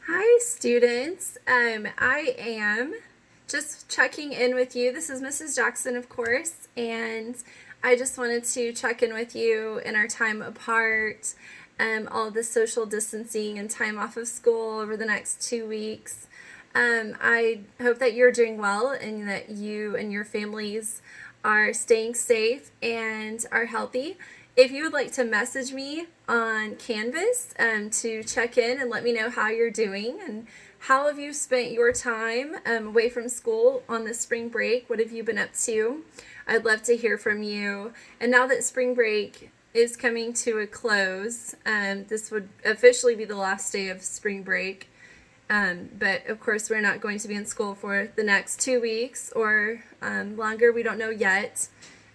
Hi, students. I am just checking in with you. This is Mrs. Jackson, of course, and I just wanted to check in with you in our time apart, all the social distancing and time off of school over the next 2 weeks. I hope that you're doing well and that you and your families are staying safe and are healthy. If you would like to message me on Canvas to check in and let me know how you're doing and how have you spent your time away from school on the spring break, what have you been up to? I'd love to hear from you. And now that spring break is coming to a close, this would officially be the last day of spring break. But of course, we're not going to be in school for the next 2 weeks or longer. We don't know yet.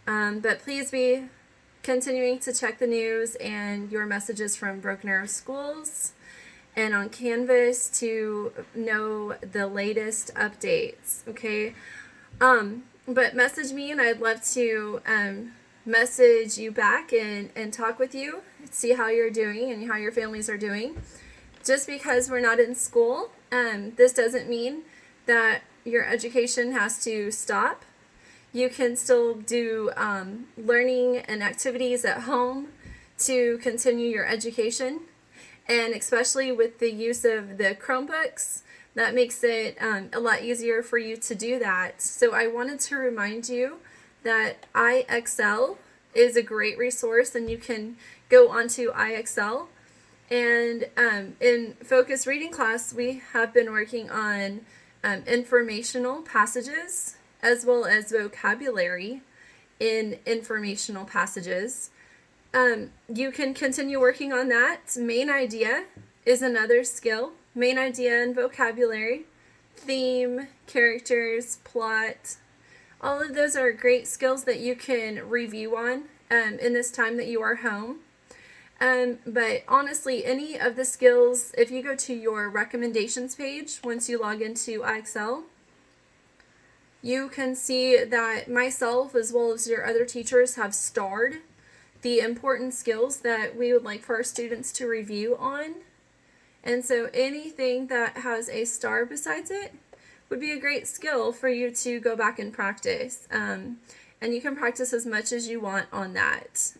But please be continuing to check the news and your messages from Broken Arrow Schools and on Canvas to know the latest updates. Okay. But message me and I'd love to message you back and talk with you, see how you're doing and how your families are doing. Just because we're not in school, this doesn't mean that your education has to stop. You can still do learning and activities at home to continue your education. And especially with the use of the Chromebooks, that makes it a lot easier for you to do that. So I wanted to remind you that IXL is a great resource, and you can go onto IXL. And in Focus Reading class, we have been working on informational passages as well as vocabulary in informational passages. You can continue working on that. Main idea is another skill. Main idea and vocabulary, theme, characters, plot. All of those are great skills that you can review on in this time that you are home. But honestly, any of the skills, if you go to your recommendations page, once you log into IXL, you can see that myself as well as your other teachers have starred the important skills that we would like for our students to review on. And so anything that has a star besides it would be a great skill for you to go back and practice. And you can practice as much as you want on that.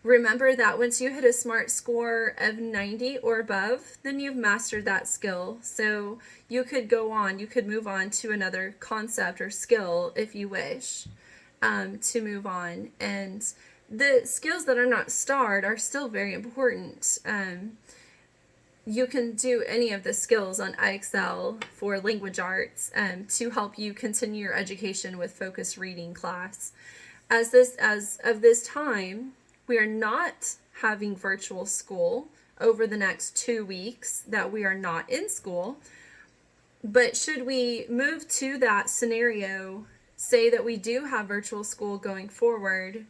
Remember that once you hit a SMART score of 90 or above, then you've mastered that skill. So you could go on, you could move on to another concept or skill if you wish to move on. And the skills that are not starred are still very important. You can do any of the skills on IXL for language arts to help you continue your education with Focus Reading class. As of this time, we are not having virtual school over the next 2 weeks that we are not in school. But should we move to that scenario, say that we do have virtual school going forward,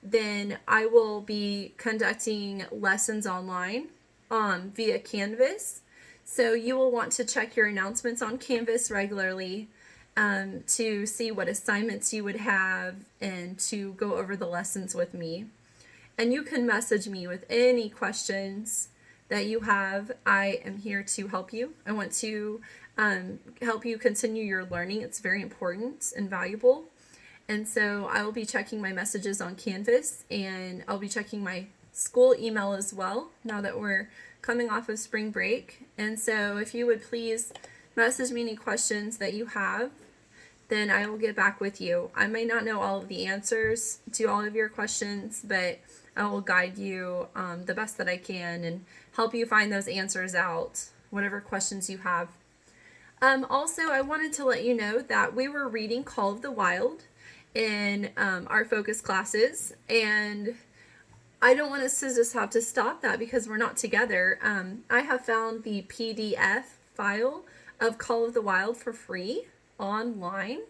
then I will be conducting lessons online via Canvas. So you will want to check your announcements on Canvas regularly to see what assignments you would have and to go over the lessons with me. And you can message me with any questions that you have. I am here to help you. I want to help you continue your learning. It's very important and valuable. And so I will be checking my messages on Canvas, and I'll be checking my school email as well now that we're coming off of spring break. And so if you would please message me any questions that you have, then I will get back with you. I may not know all of the answers to all of your questions, but I will guide you the best that I can and help you find those answers out, whatever questions you have. Also, I wanted to let you know that we were reading Call of the Wild in our focus classes, and I don't want us to just have to stop that because we're not together. I have found the PDF file of Call of the Wild for free online,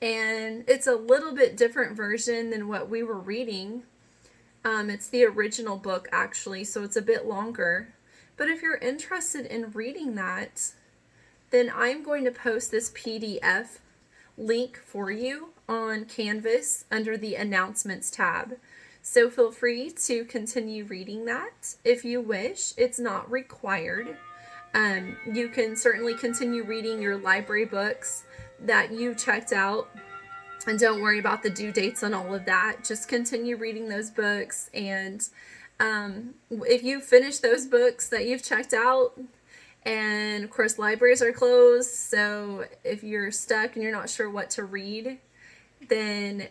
and it's a little bit different version than what we were reading. It's the original book actually, so it's a bit longer. But if you're interested in reading that, then I'm going to post this PDF link for you on Canvas under the announcements tab. So feel free to continue reading that if you wish. It's not required. You can certainly continue reading your library books that you checked out. And don't worry about the due dates and all of that. Just continue reading those books. And if you finish those books that you've checked out, and of course, libraries are closed. So if you're stuck and you're not sure what to read, then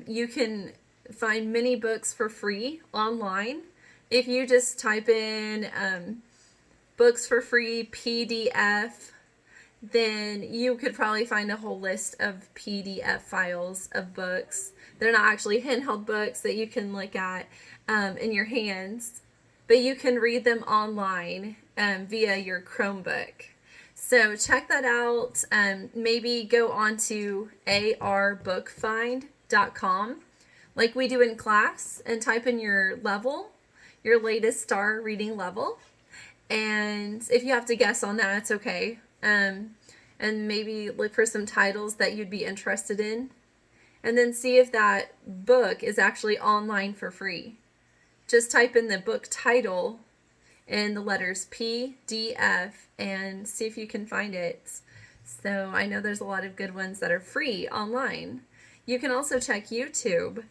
you can find many books for free online. If you just type in books for free PDF, then you could probably find a whole list of PDF files of books. They're not actually handheld books that you can look at in your hands, but you can read them online via your Chromebook. So check that out. Maybe go on to arbookfind.com like we do in class and type in your level, your latest star reading level. And if you have to guess on that, it's okay. And maybe look for some titles that you'd be interested in. And then see if that book is actually online for free. Just type in the book title and the letters PDF and see if you can find it. So I know there's a lot of good ones that are free online. You can also check YouTube.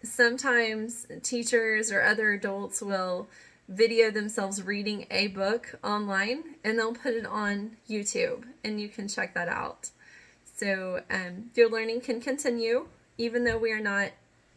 Sometimes teachers or other adults will video themselves reading a book online and they'll put it on YouTube and you can check that out. So your learning can continue even though we are not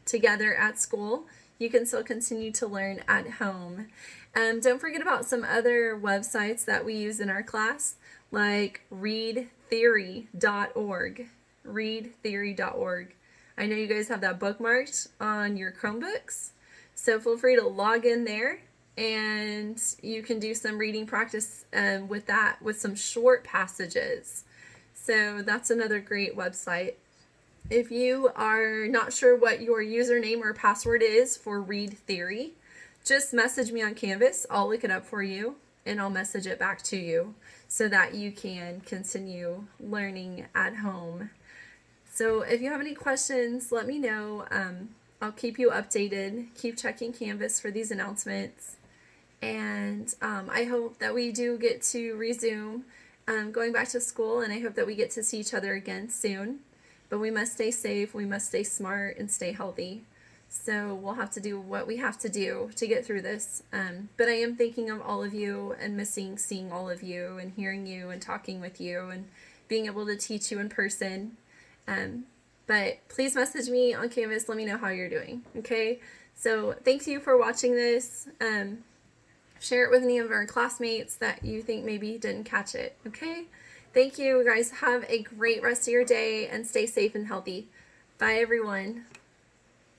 together at school. You can still continue to learn at home. Don't forget about some other websites that we use in our class, like readtheory.org. Readtheory.org. I know you guys have that bookmarked on your Chromebooks, so feel free to log in there and you can do some reading practice with that, with some short passages. So that's another great website. If you are not sure what your username or password is for Read Theory, just message me on Canvas. I'll look it up for you and I'll message it back to you so that you can continue learning at home. So if you have any questions, let me know. I'll keep you updated. Keep checking Canvas for these announcements. And I hope that we do get to resume going back to school, and I hope that we get to see each other again soon. But we must stay safe, we must stay smart, and stay healthy. So we'll have to do what we have to do to get through this. But I am thinking of all of you and missing seeing all of you and hearing you and talking with you and being able to teach you in person. But please message me on Canvas. Let me know how you're doing. Okay? So thank you for watching this. Share it with any of our classmates that you think maybe didn't catch it. Okay? Thank you, guys. Have a great rest of your day and stay safe and healthy. Bye, everyone.